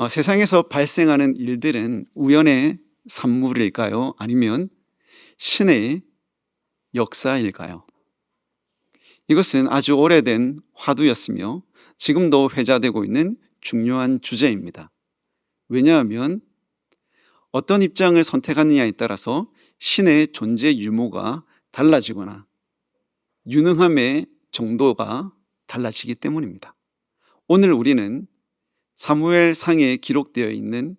세상에서 발생하는 일들은 우연의 산물일까요? 아니면 신의 역사일까요? 이것은 아주 오래된 화두였으며 지금도 회자되고 있는 중요한 주제입니다. 왜냐하면 어떤 입장을 선택하느냐에 따라서 신의 존재 유무가 달라지거나 유능함의 정도가 달라지기 때문입니다. 오늘 우리는 사무엘상에 기록되어 있는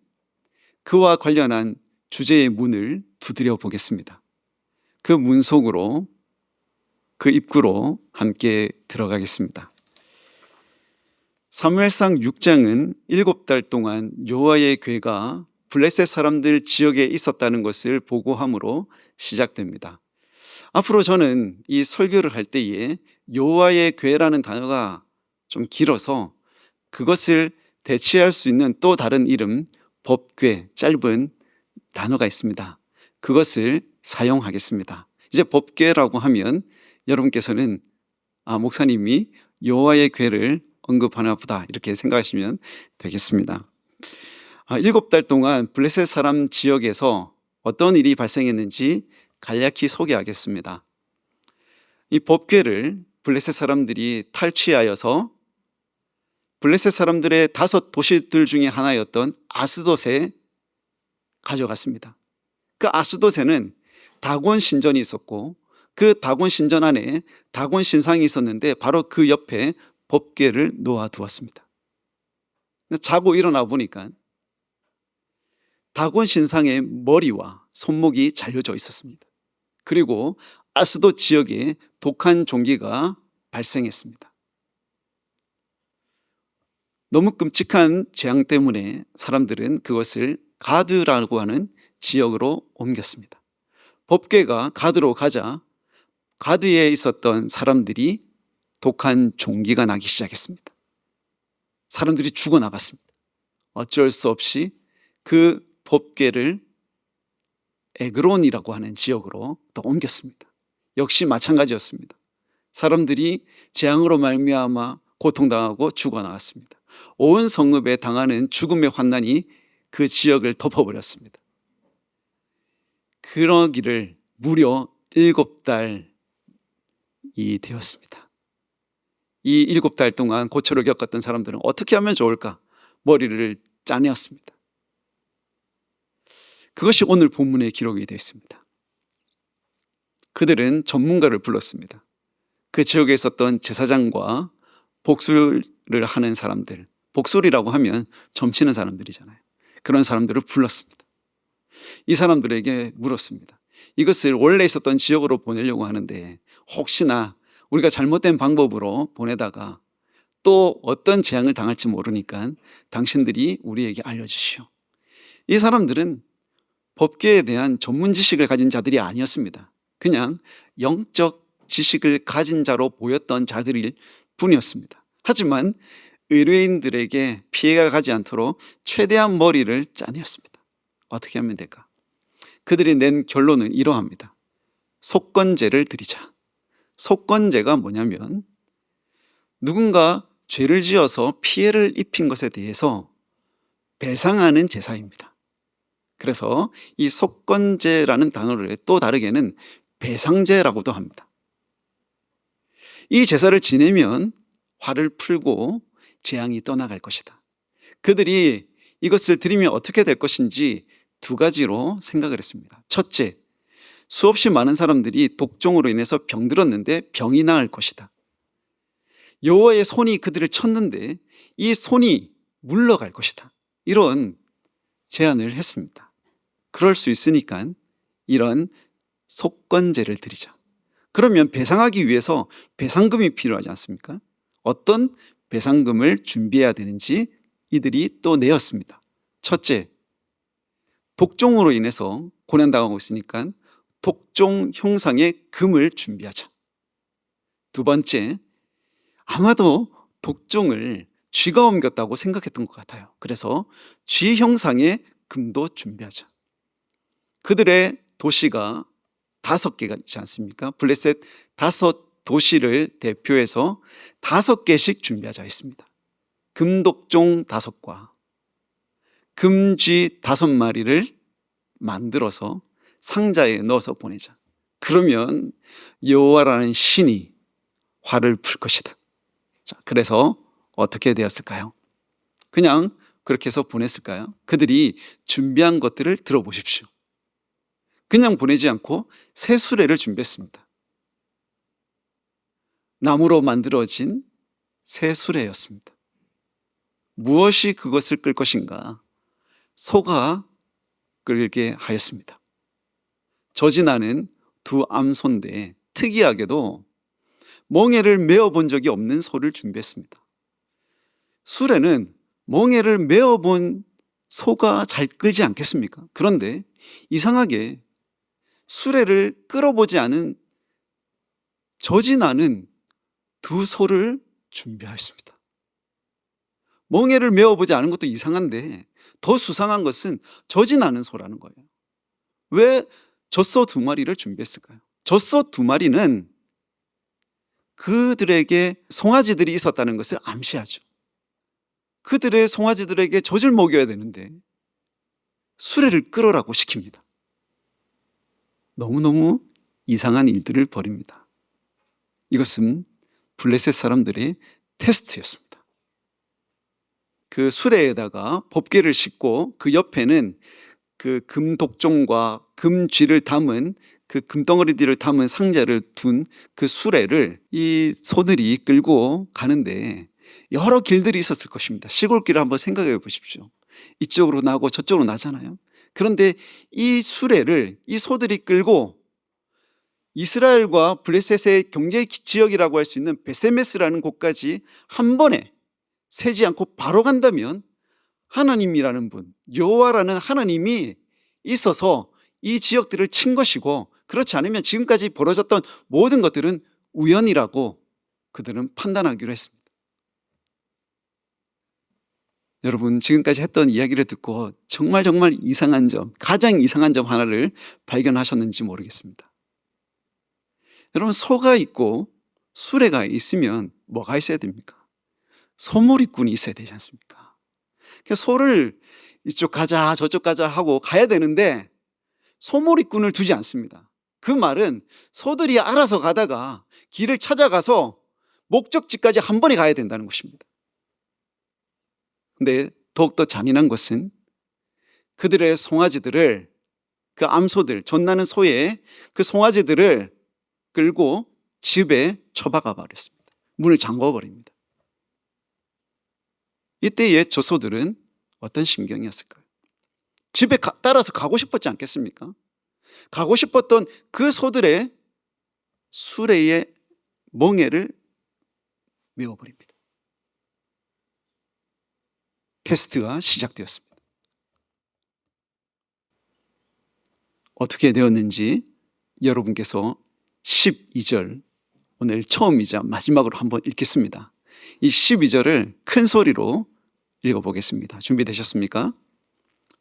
그와 관련한 주제의 문을 두드려 보겠습니다. 그 문 속으로, 그 입구로 함께 들어가겠습니다. 사무엘상 6장은 7달 동안 여호와의 궤가 블레셋 사람들 지역에 있었다는 것을 보고함으로 시작됩니다. 앞으로 저는 이 설교를 할 때에 여호와의 궤라는 단어가 좀 길어서 그것을 대체할 수 있는 또 다른 이름, 법궤, 짧은 단어가 있습니다. 그것을 사용하겠습니다. 이제 법궤라고 하면 여러분께서는 목사님이 여호와의 궤를 언급하나 보다 이렇게 생각하시면 되겠습니다. 7달 동안 블레셋 사람 지역에서 어떤 일이 발생했는지 간략히 소개하겠습니다. 이 법궤를 블레셋 사람들이 탈취하여서 블레셋 사람들의 5 도시들 중에 하나였던 아스돗에 가져갔습니다. 그 아스돗에는 다곤 신전이 있었고 그 다곤 신전 안에 다곤 신상이 있었는데 바로 그 옆에 법궤를 놓아두었습니다. 자고 일어나 보니까 다곤 신상의 머리와 손목이 잘려져 있었습니다. 그리고 아스돗 지역에 독한 종기가 발생했습니다. 너무 끔찍한 재앙 때문에 사람들은 그것을 가드라고 하는 지역으로 옮겼습니다. 법궤가 가드로 가자 가드에 있었던 사람들이 독한 종기가 나기 시작했습니다. 사람들이 죽어나갔습니다. 어쩔 수 없이 그 법궤를 에그론이라고 하는 지역으로 또 옮겼습니다. 역시 마찬가지였습니다. 사람들이 재앙으로 말미암아 고통당하고 죽어나갔습니다. 온 성읍에 당하는 죽음의 환난이 그 지역을 덮어버렸습니다. 그러기를 무려 7달이 되었습니다. 이 7달 동안 고초를 겪었던 사람들은 어떻게 하면 좋을까? 머리를 짜내었습니다. 그것이 오늘 본문에 기록이 되어 있습니다. 그들은 전문가를 불렀습니다. 그 지역에 있었던 제사장과 복술을 하는 사람들, 복술이라고 하면 점치는 사람들이잖아요. 그런 사람들을 불렀습니다. 이 사람들에게 물었습니다. 이것을 원래 있었던 지역으로 보내려고 하는데 혹시나 우리가 잘못된 방법으로 보내다가 또 어떤 재앙을 당할지 모르니까 당신들이 우리에게 알려주시오. 이 사람들은 법궤에 대한 전문 지식을 가진 자들이 아니었습니다. 그냥 영적 지식을 가진 자로 보였던 자들일 뿐이었습니다. 하지만 의뢰인들에게 피해가 가지 않도록 최대한 머리를 짜내었습니다. 어떻게 하면 될까? 그들이 낸 결론은 이러합니다. 속건제를 드리자. 속건제가 뭐냐면 누군가 죄를 지어서 피해를 입힌 것에 대해서 배상하는 제사입니다. 그래서 이 속건제라는 단어를 또 다르게는 배상제라고도 합니다. 이 제사를 지내면 화를 풀고 재앙이 떠나갈 것이다. 그들이 이것을 드리면 어떻게 될 것인지 2가지로 생각을 했습니다. 첫째, 수없이 많은 사람들이 독종으로 인해서 병들었는데 병이 나을 것이다. 여호와의 손이 그들을 쳤는데 이 손이 물러갈 것이다. 이런 제안을 했습니다. 그럴 수 있으니까 이런 속건제를 드리자. 그러면 배상하기 위해서 배상금이 필요하지 않습니까? 어떤 배상금을 준비해야 되는지 이들이 또 내었습니다. 첫째, 독종으로 인해서 고난당하고 있으니까 독종 형상의 금을 준비하자. 2번째, 아마도 독종을 쥐가 옮겼다고 생각했던 것 같아요. 그래서 쥐 형상의 금도 준비하자. 그들의 도시가 5개가 있지 않습니까? 블레셋 5 도시를 대표해서 5개씩 준비하자 했습니다. 금독종 5과 금쥐 5마리를 만들어서 상자에 넣어서 보내자. 그러면 여호와라는 신이 화를 풀 것이다. 자, 그래서 어떻게 되었을까요? 그냥 그렇게 해서 보냈을까요? 그들이 준비한 것들을 들어보십시오. 그냥 보내지 않고 새 수레를 준비했습니다. 나무로 만들어진 새 수레였습니다. 무엇이 그것을 끌 것인가? 소가 끌게 하였습니다. 저지나는 두 암소인데 특이하게도 멍에를 메어본 적이 없는 소를 준비했습니다. 수레는 멍에를 메어본 소가 잘 끌지 않겠습니까? 그런데 이상하게 수레를 끌어보지 않은 저지나는 두 소를 준비하였습니다. 멍에를 메어보지 않은 것도 이상한데 더 수상한 것은 저지나는 소라는 거예요. 왜 젖소 2마리를 준비했을까요? 젖소 2마리는 그들에게 송아지들이 있었다는 것을 암시하죠. 그들의 송아지들에게 젖을 먹여야 되는데 수레를 끌어라고 시킵니다. 너무너무 이상한 일들을 벌입니다. 이것은 블레셋 사람들의 테스트였습니다. 그 수레에다가 법궤를 싣고 그 옆에는 그 금독종과 금쥐를 담은 그 금덩어리들을 담은 상자를 둔 그 수레를 이 소들이 끌고 가는데 여러 길들이 있었을 것입니다. 시골길을 한번 생각해 보십시오. 이쪽으로 나고 저쪽으로 나잖아요. 그런데 이 수레를 이 소들이 끌고 이스라엘과 블레셋의 경제 지역이라고 할 수 있는 베세메스라는 곳까지 한 번에 세지 않고 바로 간다면 하나님이라는 분, 여호와라는 하나님이 있어서 이 지역들을 친 것이고, 그렇지 않으면 지금까지 벌어졌던 모든 것들은 우연이라고 그들은 판단하기로 했습니다. 여러분, 지금까지 했던 이야기를 듣고 정말 이상한 점, 가장 이상한 점 하나를 발견하셨는지 모르겠습니다. 여러분, 소가 있고 수레가 있으면 뭐가 있어야 됩니까? 소몰이꾼이 있어야 되지 않습니까? 소를 이쪽 가자 저쪽 가자 하고 가야 되는데 소몰이꾼을 두지 않습니다. 그 말은 소들이 알아서 가다가 길을 찾아가서 목적지까지 한 번에 가야 된다는 것입니다. 근데 더욱더 잔인한 것은 그들의 송아지들을, 그 암소들, 젖나는 소의 그 송아지들을 끌고 집에 처박아 버렸습니다. 문을 잠궈 버립니다. 이때의 조소들은 어떤 심경이었을까요? 집에 따라서 가고 싶었지 않겠습니까? 가고 싶었던 그 소들의 수레의 멍에를 메워버립니다. 테스트가 시작되었습니다. 어떻게 되었는지 여러분께서 12절, 오늘 처음이자 마지막으로 한번 읽겠습니다. 이 12절을 큰 소리로 읽어보겠습니다. 준비되셨습니까?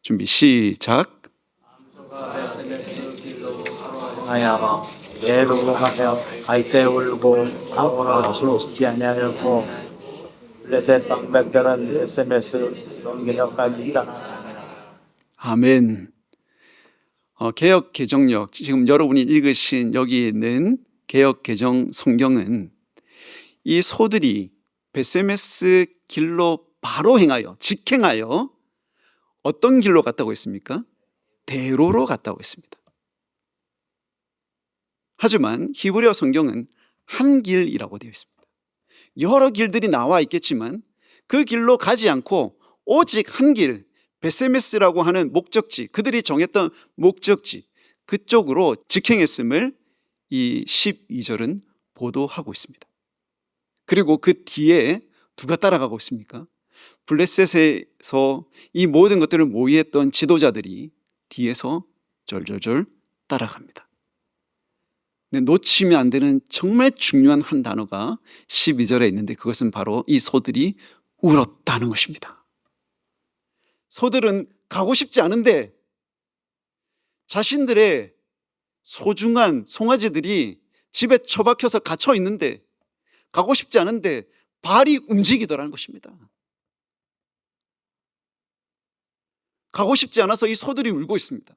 준비 시작. 예루하며 갈대 울고 아무나 숨지 아니하였고 블레셋 방백들은 SMS 넘기려까지 일어나니라. 아멘. 개역 개정역, 지금 여러분이 읽으신 여기 있는 개역 개정 성경은 이 소들이 베세메스 길로 바로 행하여, 직행하여 어떤 길로 갔다고 했습니까? 대로로 갔다고 했습니다. 하지만 히브리어 성경은 한 길이라고 되어 있습니다. 여러 길들이 나와 있겠지만 그 길로 가지 않고 오직 한 길, 베세메스라고 하는 목적지, 그들이 정했던 목적지, 그쪽으로 직행했음을 이 12절은 보도하고 있습니다. 그리고 그 뒤에 누가 따라가고 있습니까? 블레셋에서 이 모든 것들을 모의했던 지도자들이 뒤에서 졸졸졸 따라갑니다. 근데 놓치면 안 되는 정말 중요한 한 단어가 12절에 있는데 그것은 바로 이 소들이 울었다는 것입니다. 소들은 가고 싶지 않은데 자신들의 소중한 송아지들이 집에 처박혀서 갇혀 있는데 가고 싶지 않은데 발이 움직이더라는 것입니다. 가고 싶지 않아서 이 소들이 울고 있습니다.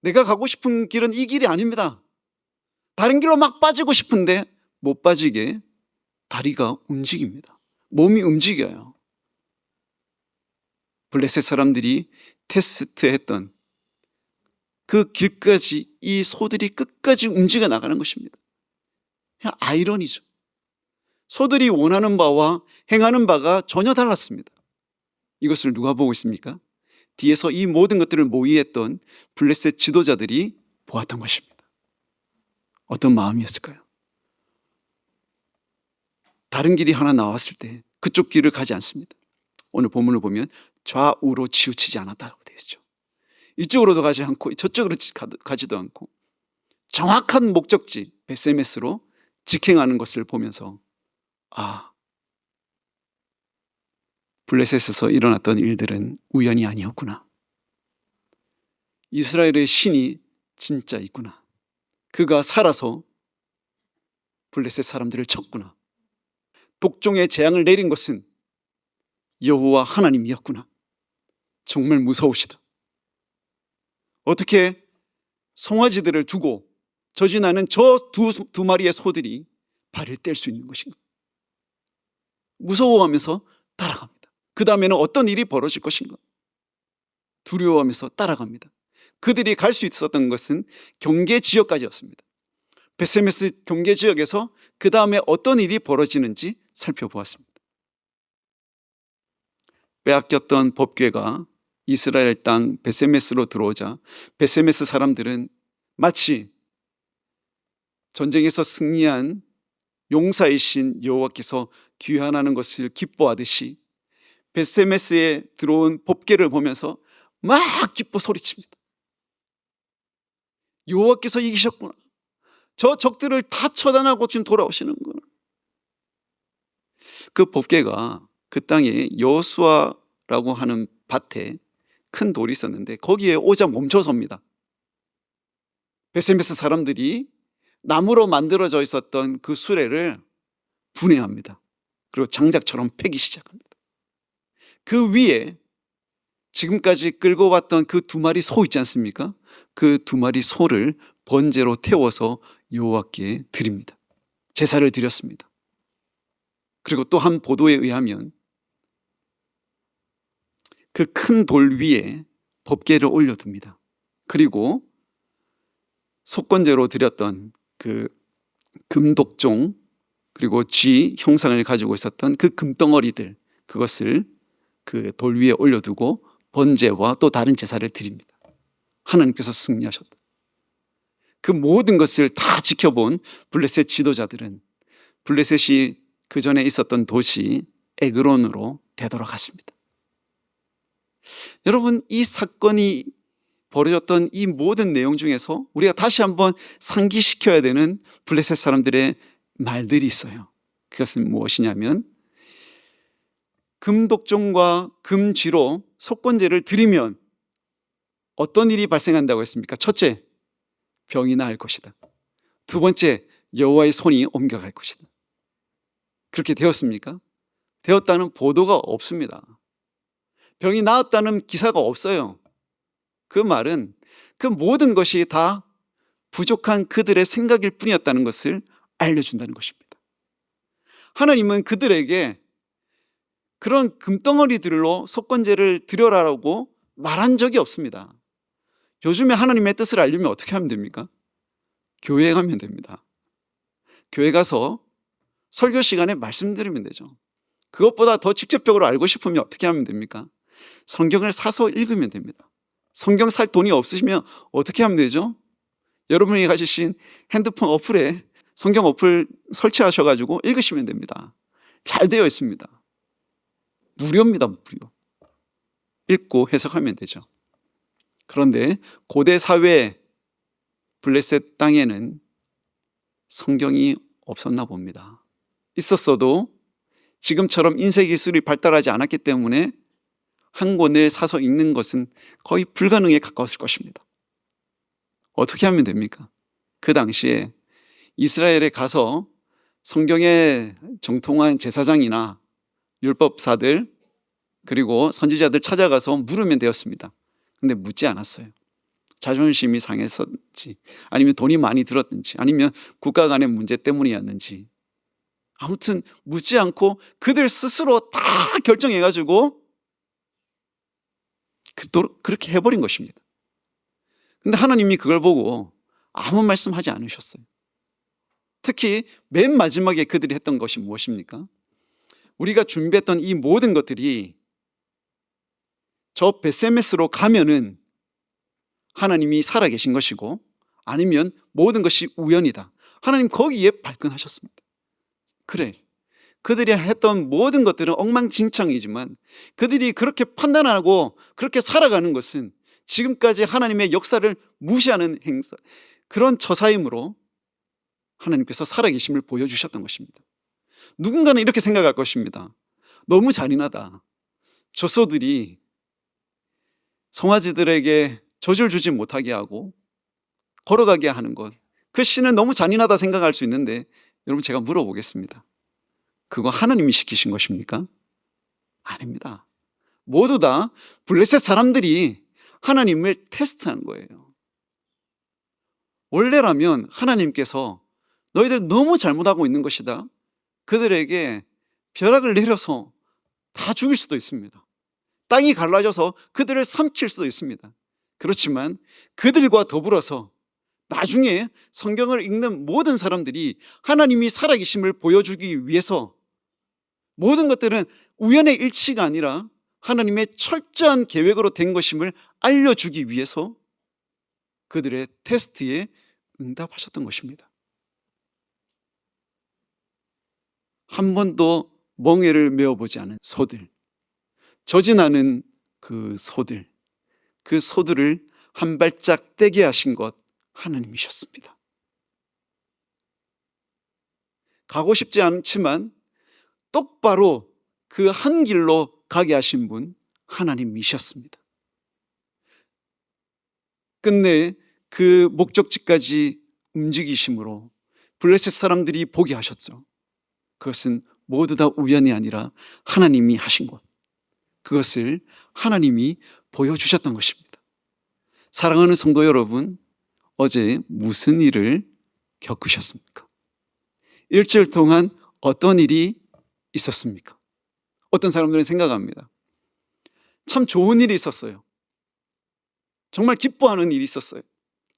내가 가고 싶은 길은 이 길이 아닙니다. 다른 길로 막 빠지고 싶은데 못 빠지게 다리가 움직입니다. 몸이 움직여요. 블레셋 사람들이 테스트했던 그 길까지 이 소들이 끝까지 움직여 나가는 것입니다. 그냥 아이러니죠. 소들이 원하는 바와 행하는 바가 전혀 달랐습니다. 이것을 누가 보고 있습니까? 뒤에서 이 모든 것들을 모의했던 블레셋 지도자들이 보았던 것입니다. 어떤 마음이었을까요? 다른 길이 하나 나왔을 때 그쪽 길을 가지 않습니다. 오늘 본문을 보면 좌우로 치우치지 않았다고 되어 있죠. 이쪽으로도 가지 않고 저쪽으로 가지도 않고 정확한 목적지 베세메스로 직행하는 것을 보면서 블레셋에서 일어났던 일들은 우연이 아니었구나. 이스라엘의 신이 진짜 있구나. 그가 살아서 블레셋 사람들을 쳤구나. 독종의 재앙을 내린 것은 여호와 하나님이었구나. 정말 무서우시다. 어떻게 송아지들을 두고 저지나는 저 두 마리의 소들이 발을 뗄 수 있는 것인가? 무서워하면서 따라갑니다. 그 다음에는 어떤 일이 벌어질 것인가? 두려워하면서 따라갑니다. 그들이 갈 수 있었던 것은 경계 지역까지였습니다. 베세메스 경계 지역에서 그 다음에 어떤 일이 벌어지는지 살펴보았습니다. 빼앗겼던 법궤가 이스라엘 땅 베세메스로 들어오자 베세메스 사람들은 마치 전쟁에서 승리한 용사이신 여호와께서 귀환하는 것을 기뻐하듯이 베세메스에 들어온 법궤를 보면서 막 기뻐 소리칩니다. 여호와께서 이기셨구나. 저 적들을 다 처단하고 지금 돌아오시는구나. 그 법궤가 그 땅에 여호수아라고 하는 밭에 큰 돌이 있었는데 거기에 오자 멈춰섭니다. 베세메스 사람들이 나무로 만들어져 있었던 그 수레를 분해합니다. 그리고 장작처럼 패기 시작합니다. 그 위에 지금까지 끌고 왔던 그 두 마리 소 있지 않습니까? 그 두 마리 소를 번제로 태워서 여호와께 드립니다. 제사를 드렸습니다. 그리고 또 한 보도에 의하면 그 큰 돌 위에 법궤를 올려둡니다. 그리고 속건제로 드렸던 그 금독종 그리고 쥐 형상을 가지고 있었던 그 금덩어리들, 그것을 그 돌 위에 올려두고 번제와 또 다른 제사를 드립니다. 하나님께서 승리하셨다. 그 모든 것을 다 지켜본 블레셋 지도자들은 블레셋이 그 전에 있었던 도시 에그론으로 되돌아갔습니다. 여러분, 이 사건이 벌어졌던 이 모든 내용 중에서 우리가 다시 한번 상기시켜야 되는 블레셋 사람들의 말들이 있어요. 그것은 무엇이냐면, 금독종과 금쥐로 속건제를 드리면 어떤 일이 발생한다고 했습니까? 첫째, 병이 나을 것이다. 두 번째, 여호와의 손이 옮겨갈 것이다. 그렇게 되었습니까? 되었다는 보도가 없습니다. 병이 나았다는 기사가 없어요. 그 말은 그 모든 것이 다 부족한 그들의 생각일 뿐이었다는 것을 알려준다는 것입니다. 하나님은 그들에게 그런 금덩어리들로 속건제를 드려라라고 말한 적이 없습니다. 요즘에 하나님의 뜻을 알려면 어떻게 하면 됩니까? 교회에 가면 됩니다. 교회 가서 설교 시간에 말씀드리면 되죠. 그것보다 더 직접적으로 알고 싶으면 어떻게 하면 됩니까? 성경을 사서 읽으면 됩니다. 성경 살 돈이 없으시면 어떻게 하면 되죠? 여러분이 가지신 핸드폰 어플에 성경 어플 설치하셔가지고 읽으시면 됩니다. 잘 되어 있습니다. 무료입니다, 무료. 읽고 해석하면 되죠. 그런데 고대 사회 블레셋 땅에는 성경이 없었나 봅니다. 있었어도 지금처럼 인쇄 기술이 발달하지 않았기 때문에 한 권을 사서 읽는 것은 거의 불가능에 가까웠을 것입니다. 어떻게 하면 됩니까? 그 당시에 이스라엘에 가서 성경에 정통한 제사장이나 율법사들, 그리고 선지자들 찾아가서 물으면 되었습니다. 근데 묻지 않았어요. 자존심이 상했었는지, 아니면 돈이 많이 들었든지, 아니면 국가 간의 문제 때문이었는지, 아무튼 묻지 않고 그들 스스로 다 결정해가지고 그렇게 해버린 것입니다. 근데 하나님이 그걸 보고 아무 말씀하지 않으셨어요. 특히 맨 마지막에 그들이 했던 것이 무엇입니까? 우리가 준비했던 이 모든 것들이 저 베세메스로 가면은 하나님이 살아계신 것이고, 아니면 모든 것이 우연이다, 하나님 거기에 발끈하셨습니다. 그래, 그들이 했던 모든 것들은 엉망진창이지만 그들이 그렇게 판단하고 그렇게 살아가는 것은 지금까지 하나님의 역사를 무시하는 행사, 그런 처사임으로 하나님께서 살아계심을 보여주셨던 것입니다. 누군가는 이렇게 생각할 것입니다. 너무 잔인하다. 조소들이 송아지들에게 젖을 주지 못하게 하고 걸어가게 하는 것, 그 신은 너무 잔인하다 생각할 수 있는데, 여러분 제가 물어보겠습니다. 그거 하나님이 시키신 것입니까? 아닙니다. 모두 다 블레셋 사람들이 하나님을 테스트한 거예요. 원래라면 하나님께서 너희들 너무 잘못하고 있는 것이다, 그들에게 벼락을 내려서 다 죽일 수도 있습니다. 땅이 갈라져서 그들을 삼킬 수도 있습니다. 그렇지만 그들과 더불어서 나중에 성경을 읽는 모든 사람들이 하나님이 살아계심을 보여주기 위해서 모든 것들은 우연의 일치가 아니라 하나님의 철저한 계획으로 된 것임을 알려주기 위해서 그들의 테스트에 응답하셨던 것입니다. 한 번도 멍에를 메어보지 않은 소들, 저진하는 그 소들을 한 발짝 떼게 하신 것 하나님이셨습니다. 가고 싶지 않지만 똑바로 그 한 길로 가게 하신 분 하나님이셨습니다. 끝내 그 목적지까지 움직이심으로 블레셋 사람들이 보게 하셨죠. 그것은 모두 다 우연이 아니라 하나님이 하신 것, 그것을 하나님이 보여주셨던 것입니다. 사랑하는 성도 여러분, 어제 무슨 일을 겪으셨습니까? 일주일 동안 어떤 일이 있었습니까? 어떤 사람들은 생각합니다. 참 좋은 일이 있었어요. 정말 기뻐하는 일이 있었어요.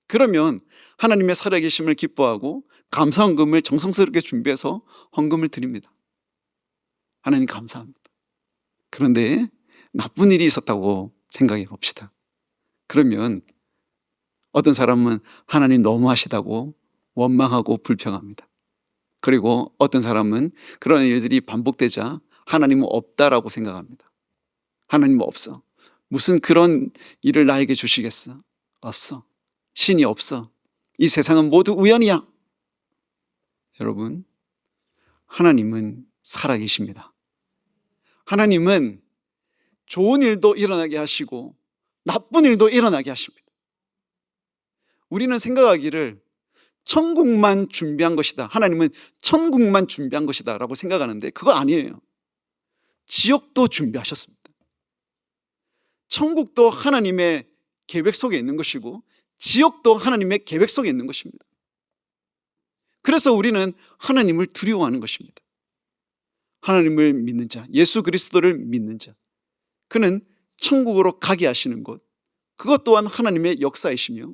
그러면 하나님의 살아계심을 기뻐하고 감사헌금을 정성스럽게 준비해서 헌금을 드립니다. 하나님 감사합니다. 그런데 나쁜 일이 있었다고 생각해 봅시다. 그러면 어떤 사람은 하나님 너무하시다고 원망하고 불평합니다. 그리고 어떤 사람은 그런 일들이 반복되자 하나님은 없다라고 생각합니다. 하나님은 없어. 무슨 그런 일을 나에게 주시겠어? 없어. 신이 없어. 이 세상은 모두 우연이야. 여러분, 하나님은 살아계십니다. 하나님은 좋은 일도 일어나게 하시고 나쁜 일도 일어나게 하십니다. 우리는 생각하기를 천국만 준비한 것이다, 하나님은 천국만 준비한 것이다 라고 생각하는데 그거 아니에요. 지옥도 준비하셨습니다. 천국도 하나님의 계획 속에 있는 것이고 지옥도 하나님의 계획 속에 있는 것입니다. 그래서 우리는 하나님을 두려워하는 것입니다. 하나님을 믿는 자, 예수 그리스도를 믿는 자, 그는 천국으로 가게 하시는 것, 그것 또한 하나님의 역사이시며,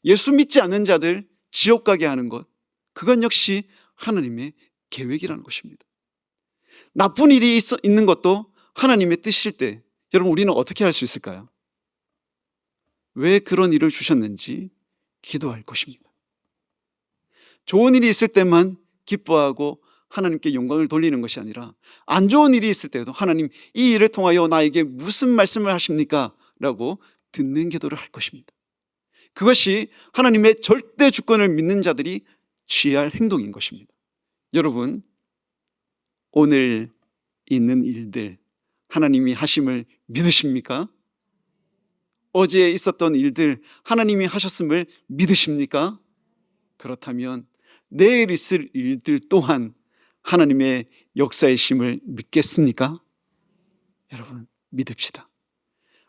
예수 믿지 않는 자들 지옥 가게 하는 것, 그건 역시 하나님의 계획이라는 것입니다. 나쁜 일이 있는 것도 하나님의 뜻일 때 여러분 우리는 어떻게 할 수 있을까요? 왜 그런 일을 주셨는지 기도할 것입니다. 좋은 일이 있을 때만 기뻐하고 하나님께 영광을 돌리는 것이 아니라 안 좋은 일이 있을 때도 하나님, 이 일을 통하여 나에게 무슨 말씀을 하십니까? 라고 듣는 기도를 할 것입니다. 그것이 하나님의 절대 주권을 믿는 자들이 취할 행동인 것입니다. 여러분, 오늘 있는 일들 하나님이 하심을 믿으십니까? 어제 있었던 일들 하나님이 하셨음을 믿으십니까? 그렇다면 내일 있을 일들 또한 하나님의 역사의 심을 믿겠습니까? 여러분, 믿읍시다.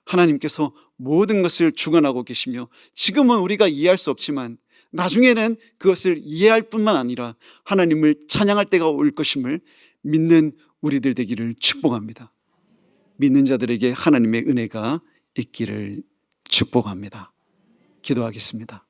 하나님께서 모든 것을 주관하고 계시며 지금은 우리가 이해할 수 없지만 나중에는 그것을 이해할 뿐만 아니라 하나님을 찬양할 때가 올 것임을 믿는 우리들 되기를 축복합니다. 믿는 자들에게 하나님의 은혜가 있기를 축복합니다. 기도하겠습니다.